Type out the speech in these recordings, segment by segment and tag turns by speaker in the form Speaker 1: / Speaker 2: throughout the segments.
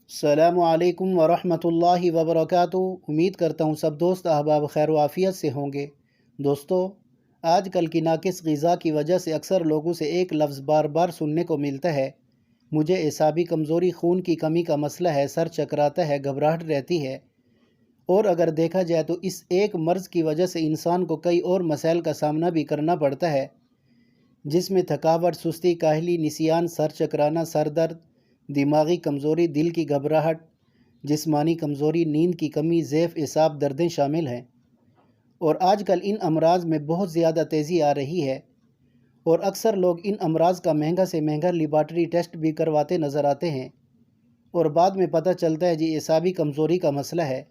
Speaker 1: अस्सलामु अलैकुम वरहमतुल्लाहि वबरकातुहू। उम्मीद करता हूँ सब दोस्त अहबाब खैर आफियत से होंगे। दोस्तों, आजकल की नाकिस ग़िज़ा की वजह से अक्सर लोगों से एक लफ्ज़ बार बार सुनने को मिलता है, मुझे एसाबी कमज़ोरी, खून की कमी का मसला है, सर चकराता है, घबराहट रहती है। और अगर देखा जाए तो इस एक मर्ज़ की वजह से इंसान को कई और मसाइल का सामना भी करना पड़ता है, जिसमें थकावट, सुस्ती, काहली, निसियान, सर चकराना, सर दर्द, दिमागी कमज़ोरी, दिल की घबराहट, जिस्मानी कमज़ोरी, नींद की कमी, ज़ैफ़, एसाब, दर्दें शामिल हैं। और आजकल इन अमराज़ में बहुत ज़्यादा तेज़ी आ रही है और अक्सर लोग इन अमराज़ का महंगा से महंगा लेबॉरेटरी टेस्ट भी करवाते नज़र आते हैं और बाद में पता चलता है जी एसाबी कमज़ोरी का मसला है।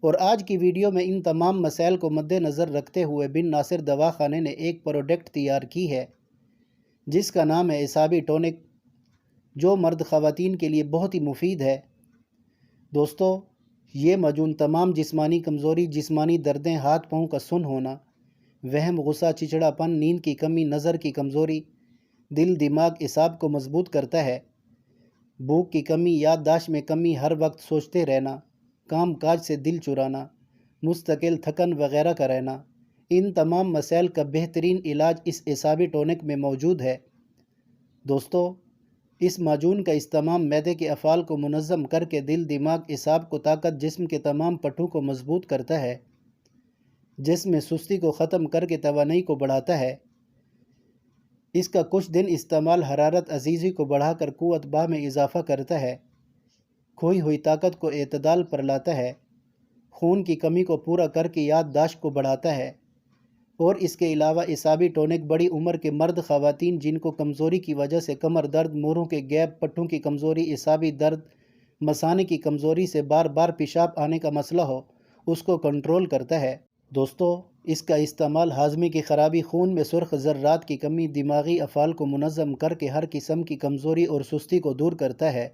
Speaker 1: और आज की वीडियो में इन तमाम मसाइल को मद्देनज़र रखते हुए बिन नासिर दवाखाने ने एक प्रोडक्ट तैयार की है जिसका नाम है एसाबी टॉनिक, जो मर्द ख़वातीन के लिए बहुत ही मुफीद है। दोस्तों, ये मौजूद तमाम जिस्मानी कमज़ोरी, जिस्मानी दर्दें, हाथ पाँव का सुन्न होना, वहम, गुस्सा, चिड़चिड़ापन, नींद की कमी, नज़र की कमज़ोरी, दिल, दिमाग, एसाब को मजबूत करता है। भूख की कमी, याददाश्त में कमी, हर वक्त सोचते रहना, काम काज से दिल चुराना, मुस्तकिल थकन वगैरह का रहना, इन तमाम मसाइल का बेहतरीन इलाज इस एसाबी टॉनिक में मौजूद है। दोस्तों, इस माजून का इस्तेमाल मैदे के अफ़ाल को मुनज़्ज़म करके दिल, दिमाग, एसाब को ताकत, जिस्म के तमाम पट्टों को मजबूत करता है, जिस्म में सुस्ती को ख़त्म करके तवानाई को बढ़ाता है। इसका कुछ दिन इस्तेमाल हरारत अज़ीज़ी को बढ़ाकर क़ुव्वत बाह में इजाफ़ा करता है, खोई हुई ताकत को एतदाल पर लाता है, खून की कमी को पूरा करके याददाश्त को बढ़ाता है। और इसके अलावा एसाबी टॉनिक बड़ी उम्र के मर्द, ख़वातीन जिनको कमज़ोरी की वजह से कमर दर्द, मोरों के गैप, पट्टों की कमज़ोरी, एसाबी दर्द, मसाने की कमज़ोरी से बार बार पेशाब आने का मसला हो, उसको कंट्रोल करता है। दोस्तों, इसका इस्तेमाल हाज़मे की ख़राबी, खून में सुर्ख ज़र्रात की कमी, दिमागी अफ़ाल को मुनज़्ज़म करके हर किस्म की कमज़ोरी और सुस्ती को दूर करता है।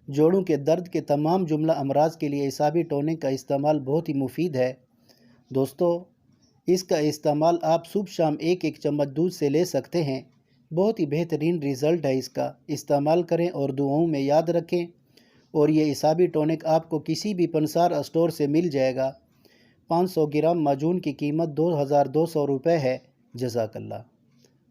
Speaker 1: जोड़ों के दर्द के तमाम जुमला अमराज़ के लिए एसाबी टॉनिक का इस्तेमाल बहुत ही मुफीद है। दोस्तों, इसका इस्तेमाल आप सुबह शाम एक एक चम्मच दूध से ले सकते हैं। बहुत ही बेहतरीन रिज़ल्ट है इसका। इस्तेमाल करें और दुआओं में याद रखें। और ये एसाबी टॉनिक आपको किसी भी पंसार स्टोर से मिल जाएगा। 500 ग्राम माजून की कीमत 2200 रुपये है। जज़ाकल्लाह।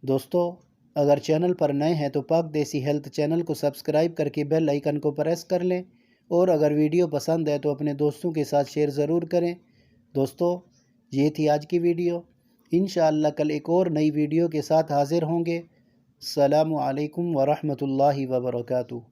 Speaker 1: दोस्तों, अगर चैनल पर नए हैं तो पाक देसी हेल्थ चैनल को सब्सक्राइब करके बेल आइकन को प्रेस कर लें और अगर वीडियो पसंद है तो अपने दोस्तों के साथ शेयर ज़रूर करें। दोस्तों, ये थी आज की वीडियो। इंशाअल्लाह कल एक और नई वीडियो के साथ हाज़िर होंगे। अस्सलामु अलैकुम वरहमतुल्लाहि वबरकातुहू।